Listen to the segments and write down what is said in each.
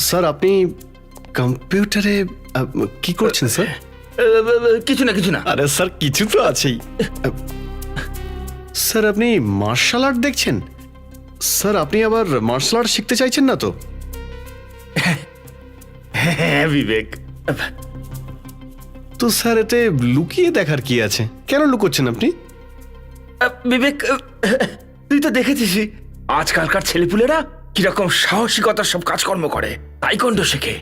Sir আপনি কম্পিউটারে কি করছেন স্যার? কিছু না। আরে স্যার কিছু তো আছেই। স্যার আপনি মার্শাল আর্ট দেখছেন? স্যার আপনি আবার মার্শাল আর্ট শিখতে চাইছেন না তো? হ্যাঁ বিবেক, তো স্যার এতে লুকিয়ে দেখার কি আছে? কেন লুকোচ্ছেন আপনি? বিবেক তুই তো দেখেছিসই আজকালকার ছেলেপুলেরা কিরকম সাহসিকতার সব কাজকর্ম করে, তাইকোন্ডো শেখে,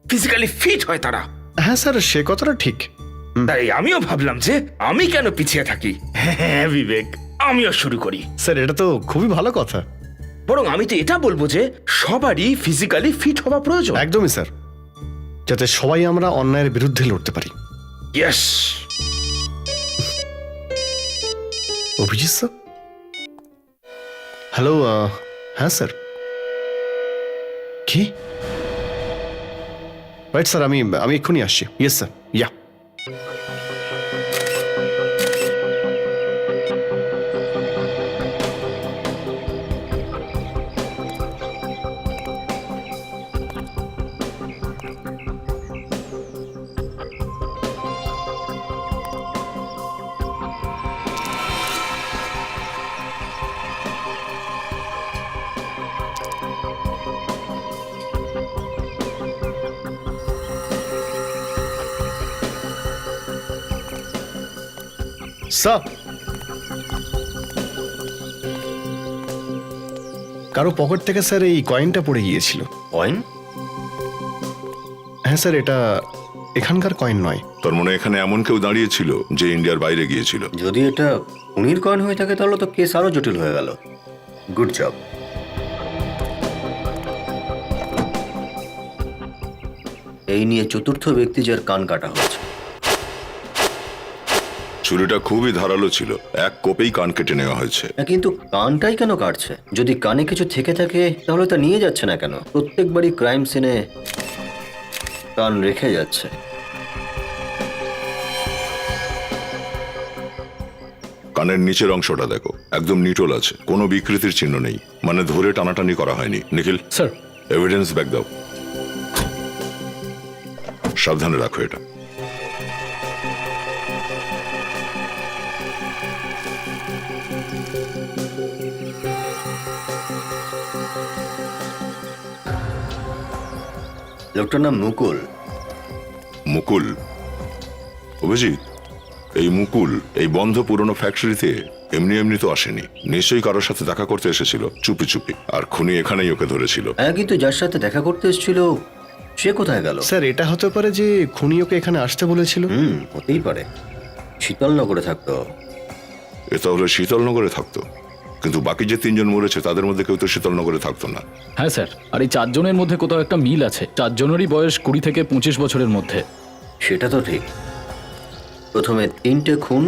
ফিজিক্যালি ফিট হয় তারা। হ্যাঁ স্যার, সে কথাটা ঠিক। তাই আমিও ভাবলাম যে আমি কেন পিছিয়ে থাকি। হ্যাঁ বিবেক, আমিও শুরু করি। স্যার এটা তো খুবই ভালো কথা। বরং আমি তো এটা বলবো যে সবারই ফিজিক্যালি ফিট হওয়া প্রয়োজন। একদমই স্যার, যাতে সবাই আমরা অন্যায়ের বিরুদ্ধে লড়তে পারি। ইয়েস। Abhijit sir, hello. হ্যাঁ স্যার, কি? রাইট স্যার, আমি এক্ষুনি আসছি। ইয়েস স্যার, ইয়া। স্যার, কারো পকেট থেকে স্যার এই কয়েনটা পড়ে গিয়েছিল। কয়েন? হ্যাঁ স্যার, এটা এখানকার কয়েন নয়। তার মানে এখানে এমন কেউ দাঁড়িয়েছিল যে ইন্ডিয়ার বাইরে গিয়েছিল। যদি এটা খুনির কয়েন হয়ে থাকে তাহলে তো কেস আরো জটিল হয়ে গেল। Good job. এই নিয়ে চতুর্থ ব্যক্তি যার কান কাটা হয়েছে। ছুরিটা খুবই ধারালো ছিল, এক কোপেই কান কেটে নেওয়া হয়েছে। হ্যাঁ, কিন্তু কানটাই কেন কাটছে? যদি কানে কিছু থেকে থাকে তাহলে তা নিয়ে যাচ্ছে না কেন? প্রত্যেকবারই ক্রাইম সিনে কান রেখে যাচ্ছে। কানের নিচের অংশটা দেখো, একদম নিটোল আছে, কোনো বিকৃতির চিহ্ন নেই, মানে ধরে টানাটানি করা হয়নি। নিখিল স্যার, এভিডেন্স ব্যাগ দাও। সাবধানে রাখো এটা। লোকটার নাম মুকুল। মুকুল? অভিজিৎ, এই মুকুল এই বন্ধ পুরনো ফ্যাক্টরিতে এমনি এমনি তো আসেনি, নিশ্চয়ই কারোর সাথে দেখা করতে এসেছিল চুপি চুপি, আর খুনি এখানেই ওকে ধরেছিল। হ্যাঁ, কিন্তু যার সাথে দেখা করতে এসেছিল সে কোথায় গেল? স্যার এটা হতে পারে যে খুনি ওকে এখানে আসতে বলেছিল। হতেই পারে। শীতলনগরে থাকতো। এ তাহলে শীতলনগরে থাকতো, কিন্তু বাকি যে তিনজন মরেছে তাদের মধ্যে কেউ তো শীতলনগরে থাকতো না। হ্যাঁ স্যার, আর এই চারজনের মধ্যে কোথাও একটা মিল আছে। চারজনেরই বয়স 20 থেকে 25 বছরের মধ্যে। সেটা তো ঠিক। প্রথমে 3টে খুন,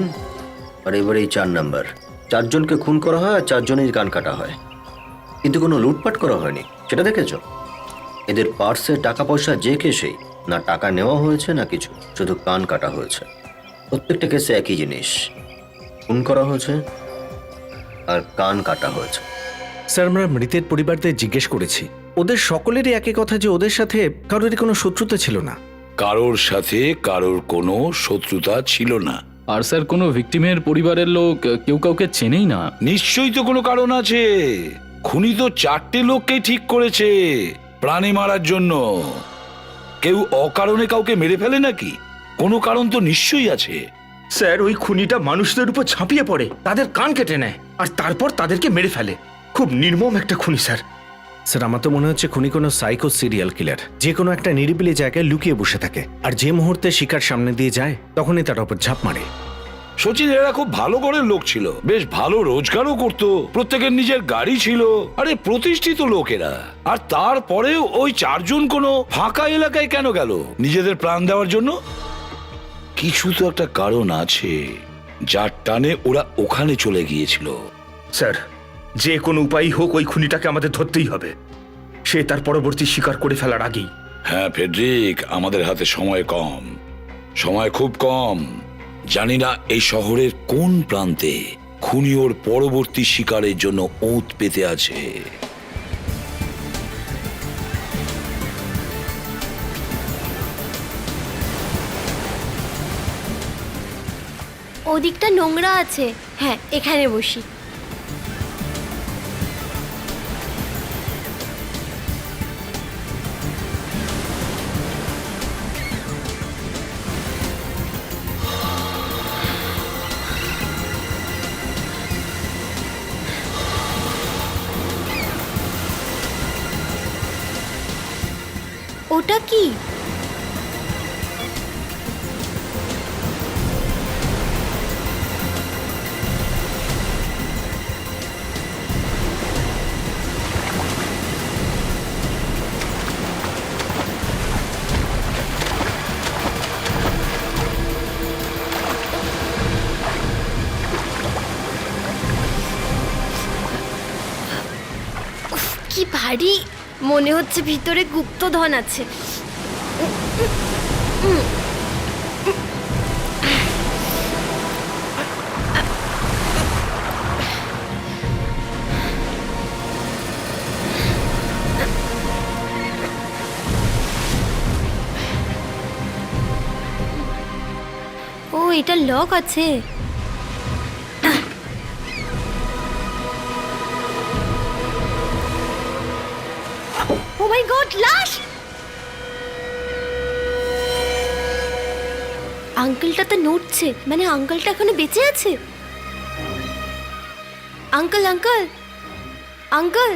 আর এবার এই 4 নাম্বার। 4জনকে খুন করা হয় আর 4জনেরই কান কাটা হয়, কিন্তু কোনো লুটপাট করা হয়নি। সেটা দেখেছো? এদের পার্সে টাকা পয়সা যে কেসেই, না টাকা নেওয়া হয়েছে না কিছু, শুধু কান কাটা হয়েছে। প্রত্যেকটা কেসে একই জিনিস, খুন করা হয়েছে আর কান কাটা হয়েছে। স্যার আমরা মৃতের পরিবারদের জিজ্ঞেস করেছি, ওদের সকলেরই একই কথা যে ওদের সাথে কারোরই কোনো শত্রুতা ছিল না। কারোর সাথে কারোর কোনো শত্রুতা ছিল না। আর স্যার কোনো ভিকটিমের পরিবারের লোক কেউ কাউকে চেনেই না। নিশ্চয়ই তো কোনো কারণ আছে। খুনি তো 4টে লোককে ঠিক করেছে প্রাণে মারার জন্য। কেউ অকারণে কাউকে মেরে ফেলে নাকি? কোনো কারণ তো নিশ্চয়ই আছে। স্যার ওই খুনিটা মানুষদের উপর ঝাঁপিয়ে পড়ে, তাদের কান কেটে নেয় আর তারপর তাদেরকে মেরে ফেলে। খুব নির্মম একটা খুনি স্যার। স্যার আমার তো মনে হচ্ছে খুনি কোনো সাইকো সিরিয়াল কিলার, যে কোনো একটা নিরিবিলি জায়গায় লুকিয়ে বসে থাকে, আর যে মুহূর্তে শিকার সামনে দিয়ে যায় তখনই তার উপর ঝাঁপ মারে। সচিন এরা খুব ভালো ঘরের লোক ছিল, বেশ ভালো রোজগারও করতো, প্রত্যেকের নিজের গাড়ি ছিল, আরে প্রতিষ্ঠিত লোকেরা। আর তারপরেও ওই 4জন কোনো ফাঁকা এলাকায় কেন গেল নিজেদের প্রাণ দেওয়ার জন্য? কিছু তো একটা কারণ আছে যার টানে ওরা ওখানে চলে গিয়েছিল। স্যার যে কোনো উপায় হোক ওই খুনিটাকে আমাদের ধরতেই হবে, সে তার পরবর্তী শিকার করে ফেলার আগেই। হ্যাঁ ফেডরিক, আমাদের হাতে সময় কম, সময় খুব কম। জানি না এই শহরের কোন প্রান্তে খুনি ওর পরবর্তী শিকারের জন্য ওঁত পেতে আছে। ওদিকটা নোংরা আছে। হ্যাঁ, এখানে বসি। ওটা কি? উফ, কি ভারী! মনে হচ্ছে ভিতরে গুপ্তধন আছে। ও, এটা লক আছে। ও মাই গড, লাশ! আঙ্কেলটা তো নড়ছে, মানে আঙ্কেলটা এখনো বেঁচে আছে। Uncle uncle uncle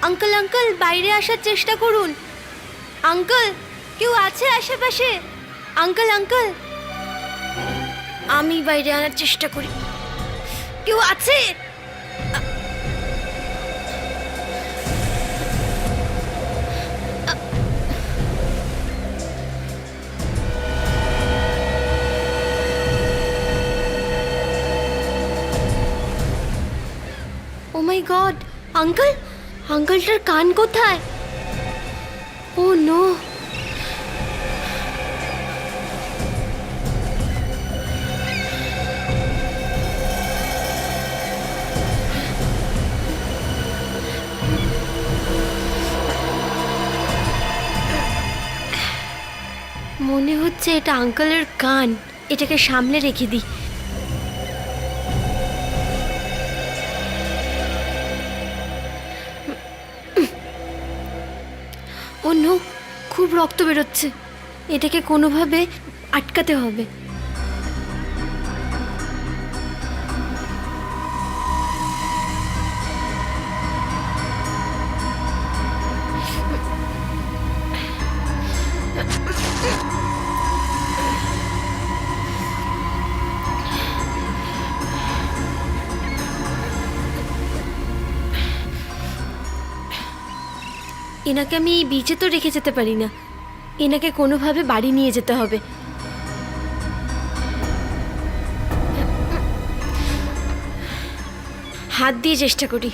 uncle uncle বাইরে আসার চেষ্টা করুন। আঙ্কেল, কেউ আছে আশেপাশে? আঙ্কেল আঙ্কেল, আমি বাইরে আনার চেষ্টা করি। কেউ আছে? ও মাই গড, আঙ্কেল, আঙ্কেলটার কান কোথায়? ও নো! মনে হচ্ছে এটা আঙ্কেলের কান। এটাকে সামলে রেখে দিই। ও নো, খুব রক্ত বেরোচ্ছে। এটাকে কোনোভাবে আটকাতে হবে। এনাকে আমি এই বিচে তো রেখে যেতে পারি না। এনাকে কোনোভাবে বাড়ি নিয়ে যেতে হবে। হাত দিয়ে চেষ্টা করি।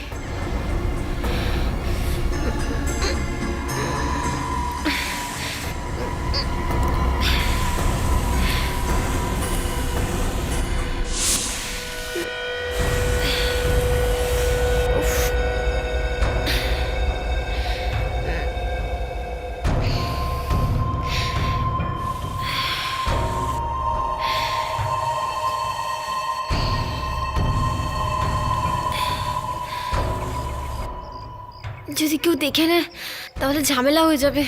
যদি কেউ দেখে নেয় তাহলে ঝামেলা হয়ে যাবে।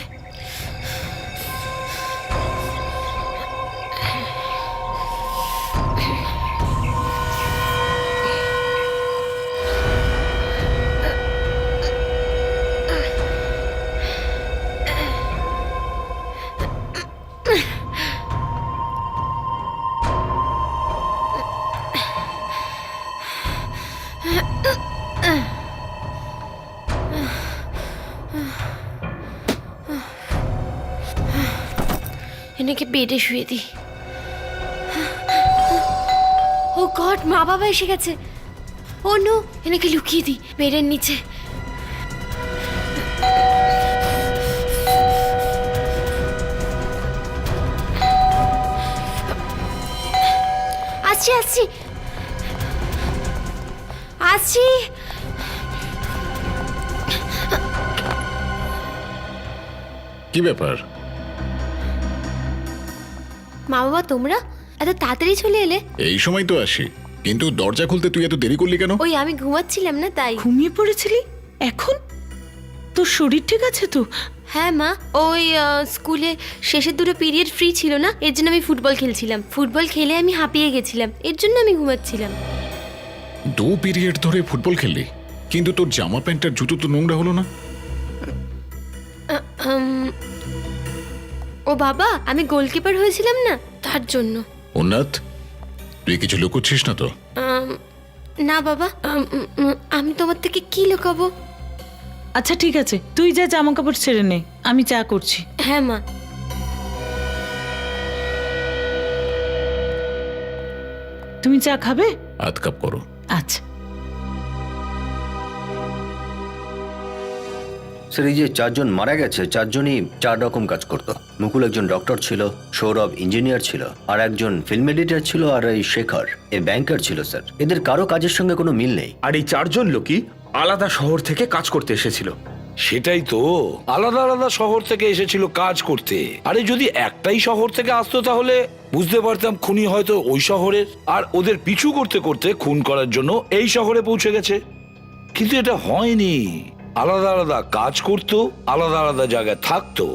এনাকে বেডে শুয়ে দিই। ও গড, মা বাবা এসে গেছে। ও নো, এনাকে লুকিয়ে দিই বেডের নিচে। আসছি আসছি আসছি। কি ব্যাপার? মা বাবা তোমরা এত তাড়াতাড়ি চলে এলে? এই সময় তো আসি, কিন্তু দরজা খুলতে তুই এত দেরি করলি কেন? ওই আমি ঘুমাচ্ছিলাম না তাই। ঘুমিয়ে পড়েছিলি? এখন তোর শরীর ঠিক আছে তো? হ্যাঁ মা, ওই স্কুলে শেষের দুটো পিরিয়ড ফ্রি ছিল না, এর জন্য আমি ফুটবল খেলছিলাম। ফুটবল খেলে আমি হাঁপিয়ে গেছিলাম, এর জন্য আমি ঘুমাচ্ছিলাম। 2 পিরিয়ড ধরে ফুটবল খেললি, কিন্তু তোর জামা প্যান্ট আর জুতো তো নোংরা হলো না? ও বাবা, আমি গোলকিপার হয়েছিলাম না, তার জন্য। উন্নত, তুই কিছু লুকোচ্ছিস না তো? না বাবা, আমি তোমার থেকে কি লুকাবো? আচ্ছা ঠিক আছে, তুই যা জামা কাপড় ছেড়ে নে, আমি চা করছি। হ্যাঁ মা। তুমি চা খাবে? আধ কাপ করো। আচ্ছা। স্যার, এই যে 4 জন মারা গেছে, 4 জনই 4 রকম কাজ করতো। মুকুল একজন ডক্টর ছিল, সৌরভ ইঞ্জিনিয়ার ছিল, আর একজন ফিল্ম এডিটর ছিল, আর এই শেখর এ ব্যাংকার ছিল স্যার। এদের কারো কাজের সঙ্গে কোনো মিল নেই। আর এই 4 জন লোকই আলাদা শহর থেকে কাজ করতে এসেছিল। সেটাই তো, আলাদা আলাদা শহর থেকে এসেছিল কাজ করতে। আরে যদি একটাই শহর থেকে আসতো তাহলে বুঝতে পারতাম খুনি হয়তো ওই শহরের, আর ওদের পিছু করতে করতে খুন করার জন্য এই শহরে পৌঁছে গেছে। কিন্তু এটা হয়নি, আলাদা আলাদা কাজ করতো, আলাদা আলাদা জায়গায় থাকতো।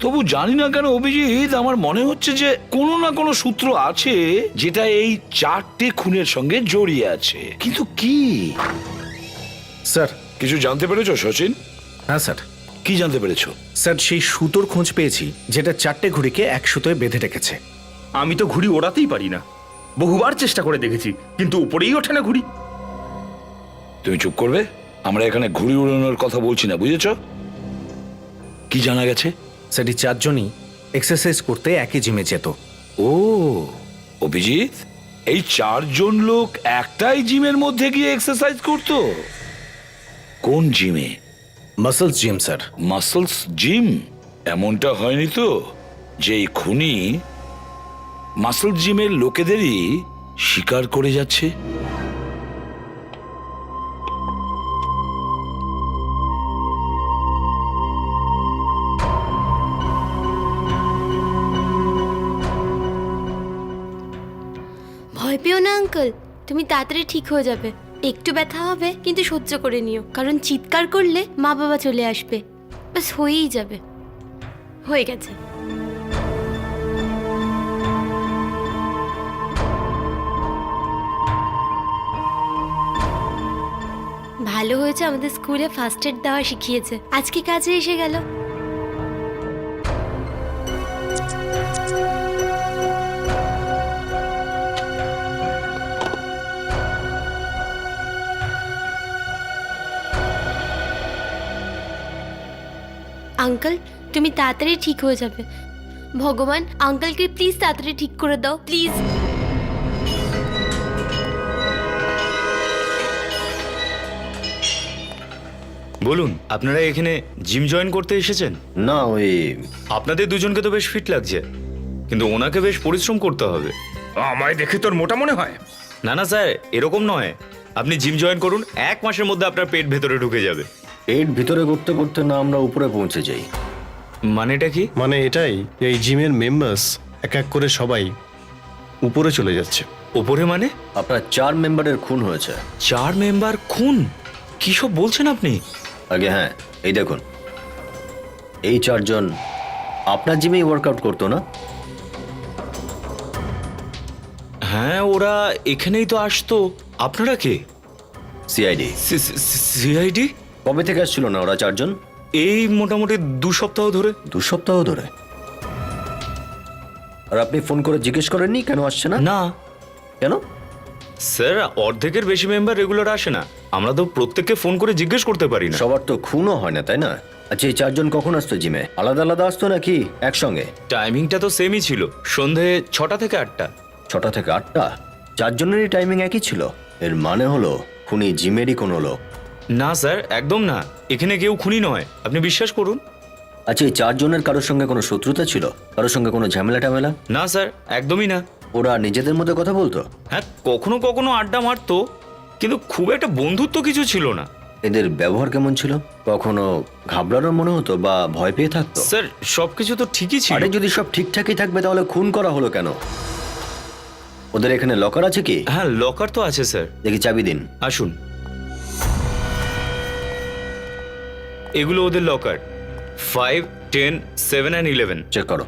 তবু জানি না কেন অভিজিৎ, আমার মনে হচ্ছে যে কোনো না কোনো সূত্র আছে যেটা এই 4টে খুনের সঙ্গে জড়িয়ে আছে। কিন্তু কি? স্যার। কিছু জানতে পেরেছো শচীন? হ্যাঁ স্যার। কি জানতে পেরেছো? স্যার, সেই সুতোর খোঁজ পেয়েছি যেটা 4টে ঘুড়িকে এক সুতোয় বেঁধে রেখেছে। আমি তো ঘুড়ি ওড়াতেই পারি না, বহুবার চেষ্টা করে দেখেছি, কিন্তু উপরেই ওঠে না ঘুড়ি। তুমি চুপ করবে? আমরা এখানে ঘুড়ি উড়ানোর কথা বলছি না, বুঝেছ? কি জানা গেছে? স্যার, এই 4 জনই এক্সারসাইজ করতে একই জিমে যেত। ও অভিজিৎ, এই 4 জন লোক একটাই জিমের মধ্যে গিয়ে এক্সারসাইজ করতো? কোন জিমে? Muscles gym sir. Muscles gym? এমনটা হয়নি তো যে এই খুনি মাসল জিমের লোকেদেরই শিকার করে যাচ্ছে? ভয় পেও না আঙ্কেল, তুমি তাড়াতাড়ি ঠিক হয়ে যাবে। একটু ব্যথা হবে, কিন্তু সহ্য করে নিও, কারণ চিৎকার করলে মা বাবা চলে আসবে। ব্যাস হয়েই যাবে। হয়ে গেছে। ভালো হয়েছে আমাদের স্কুলে ফার্স্ট এড দেওয়া শিখিয়েছে, আজকে কাজে এসে গেল। আঙ্কেল, তুমি তাড়াতাড়ি ঠিক হয়ে যাবে। ভগবান, আঙ্কেলকে প্লিজ তাড়াতাড়ি ঠিক করে দাও, প্লিজ। বলুন, আপনারা এখানে জিম জয়েন করতে এসেছেন? না, ওই আপনাদের দুজনকে তো বেশ ফিট লাগছে, কিন্তু ওনাকে বেশ পরিশ্রম করতে হবে। আমায় দেখে তোর মোটা মনে হয়? না না স্যার, এরকম নয়। আপনি জিম জয়েন করুন, 1 মাসের মধ্যে আপনার পেট ভেতরে ঢুকে যাবে। পেট ভিতরে করতে করতে না আমরা উপরে পৌঁছে যাই। মানেটা কি? মানে এটাই, এই জিমের মেম্বার্স এক এক করে সবাই উপরে চলে যাচ্ছে। ওপরে মানে? আপনার 4 মেম্বারের খুন হয়েছে। 4 মেম্বার খুন? কি সব বলছেন আপনি? আগে হ্যাঁ, এই দেখুন, এই 4 জন আপনার জিমেই ওয়ার্কআউট করতো না? হ্যাঁ, ওরা এখানেই তো আসতো। আপনারা কে? সিআইডি। সিআইডি? কবে থেকে আসছিল না ওরা 4 জন? এই মোটামুটি 2 সপ্তাহ ধরে। 2 সপ্তাহ ধরে? আর আপনি ফোন করে জিজ্ঞেস করেননি কেন আসছে না? না। কেন? স্যার, অর্ধেকের বেশি মেম্বার রেগুলার আসে না, আমরা তো প্রত্যেককে ফোন করে জিজ্ঞেস করতে পারি না। সবার তো খুনও হয় না, তাই না? আচ্ছা, এই 4 জন কখন আসতো জিমে? আলাদা আলাদা আসতো নাকি একসঙ্গে? টাইমিংটা তো সেমই ছিল, সন্ধে 6টা থেকে 8টা। 6টা থেকে 8টা? 4 জনেরই টাইমিং একই ছিল। এর মানে হলো খুনি জিমেরই কোনো লোক। না স্যার, একদম না, এখানে কেউ খুনি নয়, আপনি বিশ্বাস করুন। আচ্ছা, এই 4 জনের কারোর সঙ্গে কোনো শত্রুতা ছিল? কারোর সঙ্গে কোনো ঝামেলা টামেলা? না স্যার, একদমই না। ওরা নিজেদের মধ্যে কথা বলতো? হ্যাঁ, কখনো কখনো আড্ডা মারতো, কিন্তু খুব একটা বন্ধুত্ব কিছু ছিল না। এদের ব্যবহার কেমন ছিল? কখনো ঘাবড়ানো মনে হতো বা ভয় পেয়ে থাকতো? স্যার, সবকিছু তো ঠিকই ছিল। আরে যদি সব ঠিকঠাকই থাকবে তাহলে খুন করা হলো কেন? ওদের এখানে লকার আছে কি? হ্যাঁ লকার তো আছে স্যার। দেখি চাবি দিন। আসুন, এগুলো ওদের লকার 5, 10, 7 and 11। চেক করো।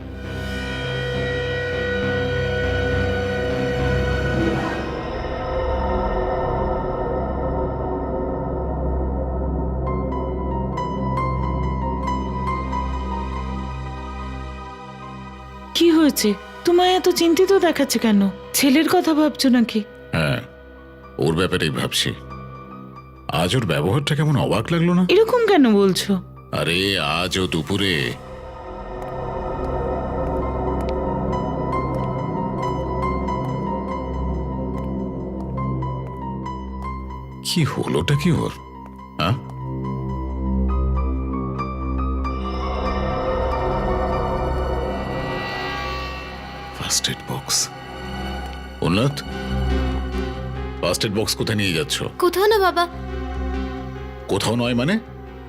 কি হয়েছে? তোমায় এত চিন্তিত দেখাচ্ছে কেন? ছেলের কথা ভাবছো নাকি? হ্যাঁ, ওর ব্যাপারেই ভাবছি। আজ ওর ব্যবহারটা কেমন অবাক লাগলো না? এরকম কেন বলছো? আরে আজ ও দুপুরে কি হলোটা কি ওর? হ্যাঁ, ফার্স্ট এড বক্স। উন্নত, ফার্স্ট এড বক্স কোথায় নিয়ে যাচ্ছ? কোথাও না বাবা। কোথাও নয় মানে?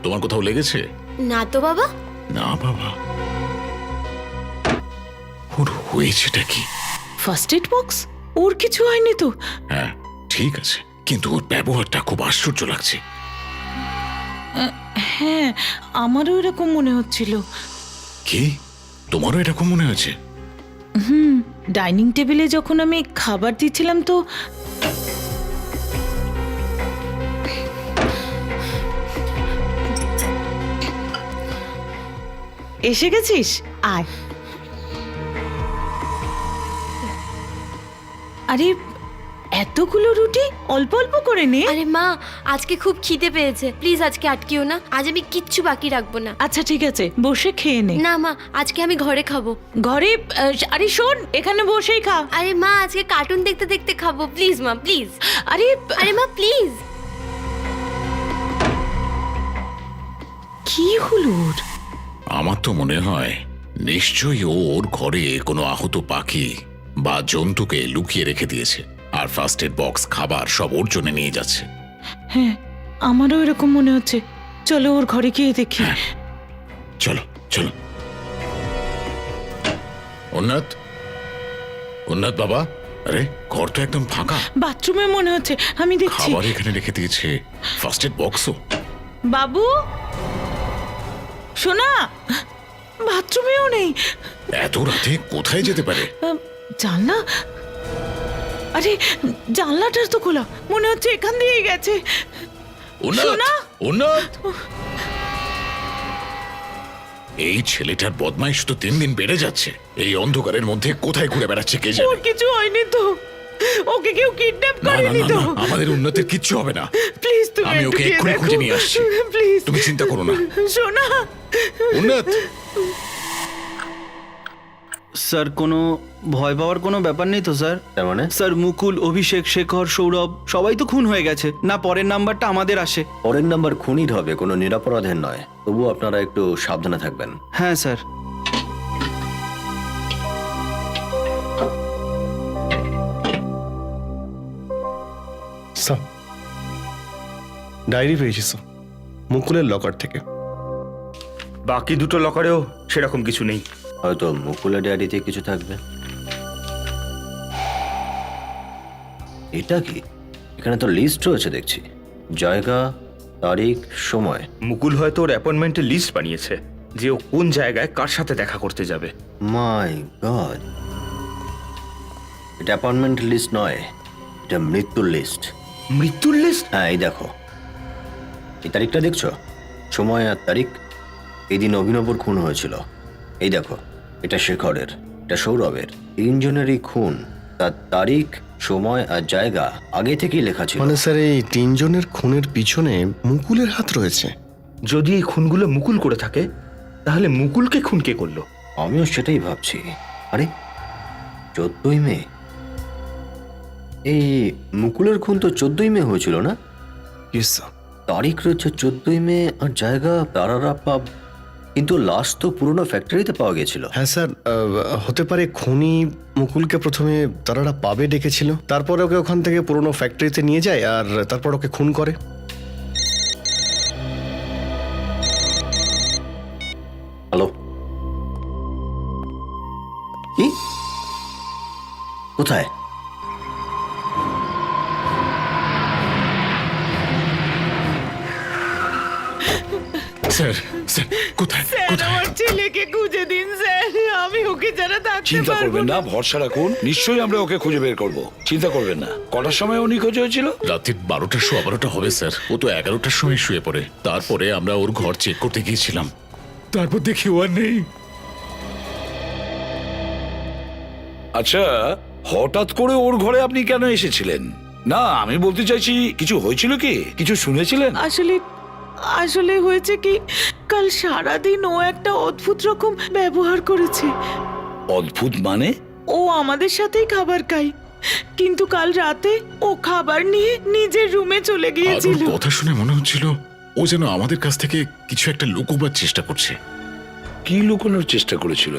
তোমার কোথাও লেগেছে? না তো বাবা। না বাবা, ওর হয়েছেটা কি? First aid box? ওর কিছু হয়নি তো? হ্যাঁ ঠিক আছে, কিন্তু ওর ব্যবহারটা খুব আশ্চর্য লাগছে। হ্যাঁ, আমারও এরকম মনে হচ্ছিল। কি, তোমারও এরকম মনে হয়েছে? ডাইনিং টেবিলে যখন আমি খাবার দিচ্ছিলাম তো এসে গেছিস? আয়। আরে এতগুলো রুটি অল্প অল্প করে নে। আরে মা, আজকে খুব খিদে পেয়েছে, প্লিজ আজকে আটকিও না। আজ আমি কিচ্ছু বাকি রাখবো না। আচ্ছা ঠিক আছে, বসে খেয়ে নে। না মা, আজকে আমি ঘরে খাবো। ঘরে? আরে শোন, এখানে বসেই খা। আরে মা, আজকে কার্টুন দেখতে দেখতে খাবো, প্লিজ মা, প্লিজ। আরে আরে মা প্লিজ। কি হলো ওর? আমার তো মনে হয় নিশ্চয়ই ও ওর ঘরে কোনো আহত পাখি বা জন্তুকে লুকিয়ে রেখে দিয়েছে, আর ফার্স্ট এড বক্স, খাবার সব ওর জন্য নিয়ে যাচ্ছে। হ্যাঁ, আমারও এরকম মনে হচ্ছে। চলো ওর ঘরে গিয়ে দেখি। চলো চলো। উন্নত, উন্নত বাবা, আরে ঘর তো একদম ফাঁকা। বাথরুমে মনে হচ্ছে, আমি দেখছি। খাবার এখানে রেখে দিয়েছে, ফার্স্ট এড বক্সও। বাবু, শোনা, বাথরুমেও নেই। এত রাতে কোথায় যেতে পারে? জানলা? আরে জানলাটার তো খোলা, মনে হচ্ছে এখান দিয়েই গেছে। উন্নত, শোনা? উন্নত, এই ছেলেটার বদমাইশ তো দিন দিন বেড়ে যাচ্ছে। এই অন্ধকারের মধ্যে কোথায় ঘুরে বেড়াচ্ছে কে জানে। ওর কিছু হয়নি তো? ওকে কেউ কিডন্যাপ না না করেনি না তো? না, আমাদের উন্নতির কিচ্ছু হবে না। প্লিজ তুমি আমি একটু ওকে গিয়ে এক্ষুনি দেখো। খুঁজে নিয়ে আসছি। প্লিজ তুমি চিন্তা করো না। শোনা। উন্নত, স্যার, কোনো ভয় পাওয়ার কোনো ব্যাপার নেই তো স্যার? তার মানে স্যার, মুকুল, অভিষেক, শেখর, সৌরভ সবাই তো খুন হয়ে গেছে না? পরের নাম্বারটা আমাদের আসে। পরের নাম্বার খুনির হবে, কোনো নিরাপরাধের নয়। তবু আপনারা একটু সাবধানে থাকবেন। হ্যাঁ স্যার। স্যার, ডায়েরি পেয়েছি স্যার, মুকুলের লকার থেকে। বাকি দুটো লকারেও সেরকম কিছু নেই। হয়তো মুকুলের ডায়েরিতে কিছু থাকবে। এটা কি? এখানে তো লিস্ট রয়েছে দেখছি, জায়গা, তারিখ, সময়। মুকুল হয়তো ওর অ্যাপয়েন্টমেন্টের লিস্ট বানিয়েছে, যে ও কোন জায়গায় কার সাথে দেখা করতে যাবে। মাই গড, এটা অ্যাপয়েন্টমেন্ট লিস্ট নয়, এটা মৃত্যুর লিস্ট। মৃত্যুর লিস্ট? হ্যাঁ, এই দেখো, এই তারিখটা দেখছো? সময় আর তারিখ। এই দিন অভিনবর খুন হয়েছিল। এই দেখো, এটা শেখরের, এটা সৌরভের। তিনজনেরই খুন, তার তারিখ, সময় আর জায়গা আগে থেকেই লেখা ছিল। মানে স্যার, এই তিনজনের খুনের পিছনে মুকুলের হাত রয়েছে? যদি এই খুনগুলো মুকুল করে থাকে, তাহলে মুকুলকে খুন কে করলো? আমিও সেটাই ভাবছি। আরে 14ই মে, এই মুকুলের খুন তো 14ই মে হয়েছিল না? Yes sir. তারিখ রয়েছে 14ই মে আর জায়গা তারারা পাব, কিন্তু লাশ তো পুরনো ফ্যাক্টরিতে পাওয়া গেছিল। হ্যাঁ স্যার, হতে পারে খুনি মুকুলকে প্রথমে তারারা পাবে ডেকেছিল, তারপরে ওকে ওখান থেকে পুরনো ফ্যাক্টরিতে নিয়ে যায় আর তারপর ওকে খুন করে। হ্যালো, কি? কোথায়? স্যার স্যার কোথায় স্যার কোথায় আমার ছেলেকে খুঁজে দিন স্যার, আমি ওকে ছাড়া থাকতে চিন্তা পারবো করবেন না, না। ভরসা রাখুন, নিশ্চয়ই আমরা ওকে খুঁজে বের করব। চিন্তা করবেন না। কটার সময় ও নিখোঁজ হয়েছিল? রাত্রি 12টা 12:15 হবে স্যার। ও তো 11টার সময় শুয়ে পড়ে। তারপরে আমরা ওর ঘর চেক করতে গিয়েছিলাম, তারপর দেখি ও আর নেই। আচ্ছা, হঠাৎ করে ওর ঘরে আপনি কেন এসেছিলেন? না, আমি বলতে চাইছি কিছু হয়েছিল কি, কিছু শুনেছিলেন? আসলে আসলে হয়েছে কি, কাল সারাদিন ও একটা অদ্ভুত রকম ব্যবহার করেছে। অদ্ভুত মানে? ও আমাদের সাথেই খাবার খায়, কিন্তু কাল রাতে ও খাবার নিয়ে নিজের রুমে চলে আর ওর গিয়েছিল। কথা শুনে মনে হচ্ছিল ও যেন আমাদের কাছ থেকে কিছু একটা লুকোবার চেষ্টা করছে। কি লুকানোর চেষ্টা করেছিল?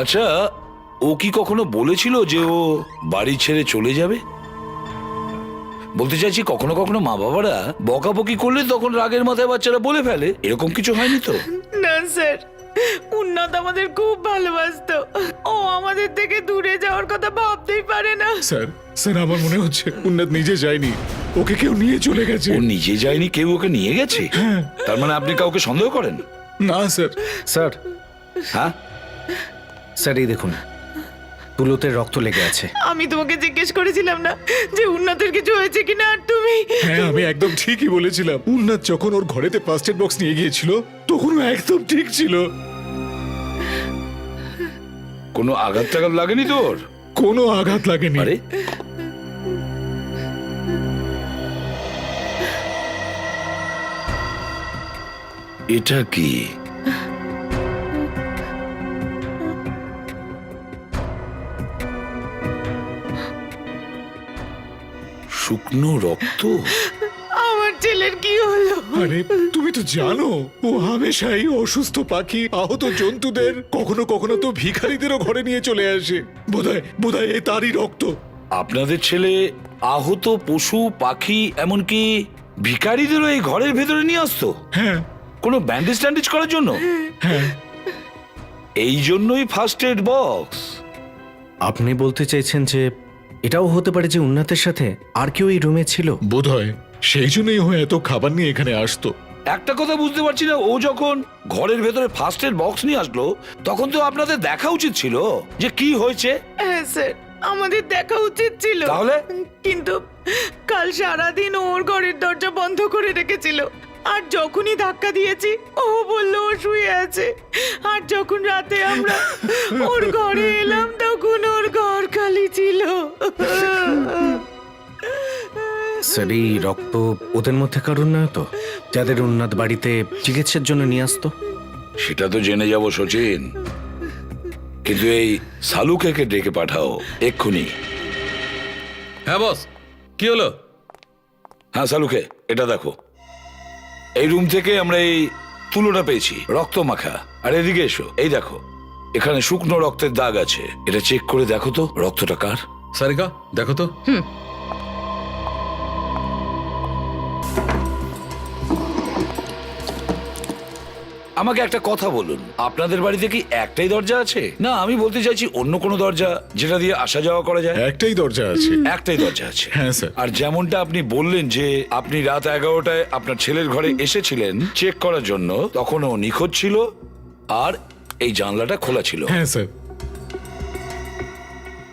আচ্ছা, ও কি কখনো বলেছিল যে ও বাড়ি ছেড়ে চলে যাবে? বলতে চাইছি, কখনো কখনো মা বাবারা বকাবকি করলে তখন রাগের মাথায় বাচ্চারা বলে ফেলে, এরকম কিছু হয়নি তো? না স্যার, উন্নত আমাদের খুব ভালোবাসতো। ও আমাদের থেকে দূরে যাওয়ার কথা ভাবতেই পারে না। স্যার স্যার আমার মনে হচ্ছে উন্নত নিজে যায়নি, ওকে কেউ নিয়ে চলে গেছে। ও নিজে যায়নি, কেউ ওকে নিয়ে গেছে? তার মানে আপনি কাউকে সন্দেহ করেন? না স্যার। স্যার, হ্যাঁ স্যার এই দেখুন, তুলোতে রক্ত লেগে আছে। আমি তোমাকে জিজ্ঞেস করেছিলাম না যে উন্নতের কিছু হয়েছে কিনা, আর তুমি? হ্যাঁ আমি একদম ঠিকই বলেছিলাম। উন্নত যখন ওর ঘরেতে ফার্স্ট এড বক্স নিয়ে গিয়েছিল তখন ও একদম ঠিক ছিল। কোনো আঘাত টাঘাত লাগেনি তোর? কোনো আঘাত লাগেনি। আরে, এটা কি? শুকনো রক্ত? আমার ছেলের কি হলো? আরে তুমি তো জানো ও হামেশাই অসুস্থ পাখি, আহত জন্তুদের, কখনো কখনো তো ভিখারিদেরও ঘরে নিয়ে চলে আসে। বোধহয় এ তারই রক্ত। আপনাদের ছেলে আহত পশু পাখি এমনকি ভিখারিদেরও এই ঘরের ভেতরে নিয়ে আসতো? হ্যাঁ কোনো ব্যান্ডেজ ট্যান্ডেজ করার জন্য? হ্যাঁ। এই জন্যই ফার্স্ট এড বক্স। আপনি বলতে চাইছেন যে এটাও হতে পারে যে উন্নতের সাথে আর কেউ এই রুমে ছিল? বোধহয় সেই জন্যই ও এত খাবার নিয়ে এখানে আসতো। একটা কথা বুঝতে পারছি না, ও যখন ঘরের ভেতরে ফার্স্ট এড বক্স নিয়ে আসলো তখন তো আপনাদের দেখা উচিত ছিল যে কি হয়েছে। হ্যাঁ স্যার, আমাদের দেখা উচিত ছিল। তাহলে? কিন্তু কাল সারাদিন ওর ঘরের দরজা বন্ধ করে রেখেছিল, আর যখনই ধাক্কা দিয়েছি ও বলল ও শুয়ে আছে। আর যখন রাতে আমরা ওর ঘরে এলাম তখন ওর ঘর খালি ছিল। স্যার এই রক্ত ওদের মধ্যে কারণ নয় তো, যাদের উন্নত বাড়িতে চিকিৎসার জন্য নিয়ে আসতো? সেটা তো জেনে যাব সচিন, কিন্তু এই সালুকে ডেকে পাঠাও এক্ষুনি। হ্যাঁ বস, কি হলো? হ্যাঁ সালুকে, এটা দেখো, এই রুম থেকে আমরা এই তুলোটা পেয়েছি, রক্ত মাখা। আর এদিকে এসো, এই দেখো, এখানে শুকনো রক্তের দাগ আছে। এটা চেক করে দেখো তো রক্তটা কার। সারিকা দেখো তো। আমাকে একটা কথা বলুন, আপনাদের বাড়িতে কি একটাই দরজা আছে? না, আমি বলতে চাইছি অন্য কোনো দরজা যেটা দিয়ে আসা যাওয়া করা যায়? একটাই দরজা আছে। একটাই দরজা আছে? হ্যাঁ স্যার। আর যেমনটা আপনি বললেন যে আপনি রাত 11টায় আপনার ছেলের ঘরে এসেছিলেন চেক করার জন্য, তখন ও নিখোঁজ ছিল আর এই জানলাটা খোলা ছিল। হ্যাঁ স্যার।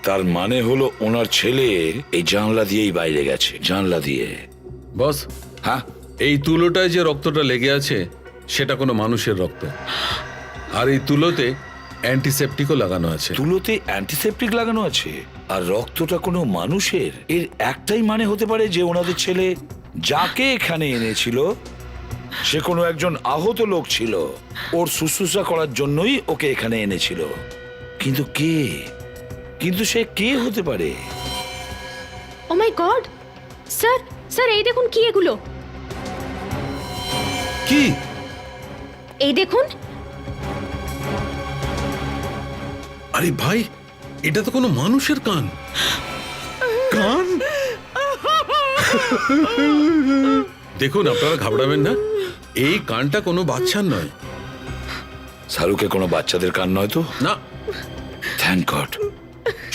তার মানে হলো ওনার ছেলে এই জানলা দিয়েই বাইরে গেছে, জানলা দিয়ে। বস, হ্যাঁ, এই তুলোটায় যে রক্তটা লেগে আছে সেটা কোনো মানুষের রক্ত, আর এই তুলোতে অ্যান্টিসেপটিকও লাগানো আছে। তুলোতে অ্যান্টিসেপটিক লাগানো আছে আর রক্তটা কোনো মানুষের? এর একটাই মানে হতে পারে যে ওনাদের ছেলে যাকে এখানে এনেছিল সে কোনো একজন আহত লোক ছিল, ওর শুশ্রূষা করার জন্যই ওকে এখানে এনেছিল। কিন্তু কে? কিন্তু সে কে হতে পারে? ও মাই গড স্যার, স্যার এই দেখুন কি এগুলো, কি? এই দেখুন। আরে ভাই, এটা তো কোনো মানুষের কান। কান? দেখুন, আপনারা ঘাবড়াবেন না, এই কানটা কোনো বাচ্চার নয়। শাহরুখে কোনো বাচ্চাদের কান নয় তো? না। Thank god.